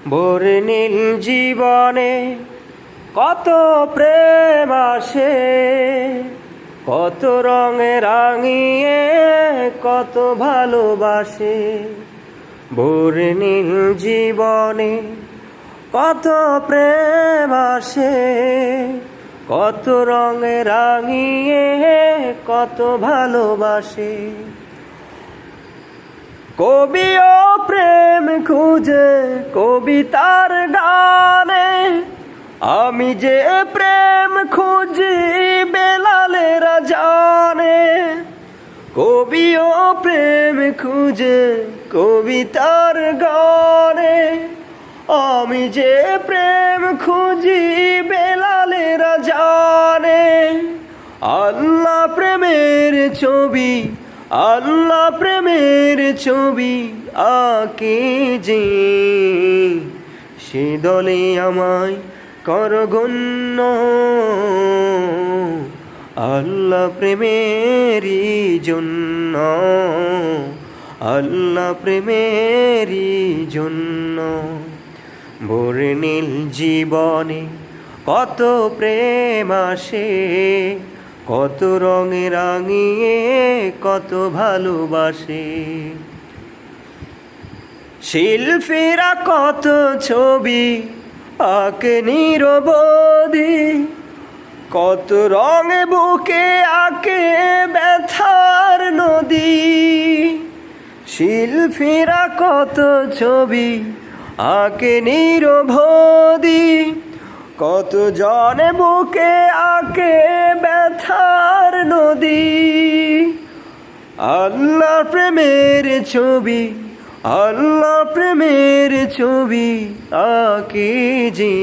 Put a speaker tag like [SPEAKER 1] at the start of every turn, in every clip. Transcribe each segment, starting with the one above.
[SPEAKER 1] ভোর নীল জীবনে কত প্রেম আসে, কত রঙে রাঙিয়ে কত ভালোবাসে। ভোর নীল জীবনে কত প্রেম আসে, কত রঙে রাঙিয়ে কত ভালোবাসে। কবিও প্রেম খুঁজে কবিতার গানে, আমি যে প্রেম খুঁজি বেলালেরা জানে। কবিও প্রেম খুঁজে কবিতার গানে, আমি যে প্রেম খুঁজি বেলালেরা জানে। আল্লাহ প্রেমের ছবি, আল্লাহ প্রেমের ছবি আঁকে যে, সে দলে আমায় কর গণ্য। আল্লাহ প্রেমেরই জন্য, আল্লাহ প্রেমেরই জন্য। ভোর নীল জীবনে কত প্রেম আসে, কত রঙে রাঙিয়ে কত ভালোবাসে। শিল্পীরা কত ছবি আঁকে নিরবধি, কত রঙে বুকে আঁকে ব্যথার নদী। শিল্পীরা কত ছবি আঁকে নিরবধি, কত জনে বুকে আঁকে ব্যথার নদী। আল্লাহ প্রেমের ছবি, আল্লাহ প্রেমের ছবি আঁকে যে,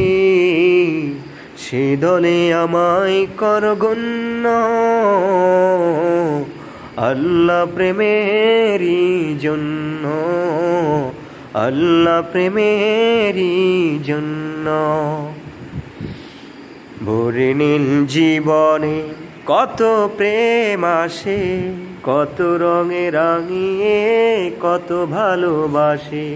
[SPEAKER 1] সে দলে আমায় কর গণ্য। আল্লাহ প্রেমেরই জন্য, আল্লাহ প্রেমেরই জন্য। ভোর নীল জীবনে কত প্রেম আসে, কত রঙে রাঙিয়ে কত ভালোবাসে।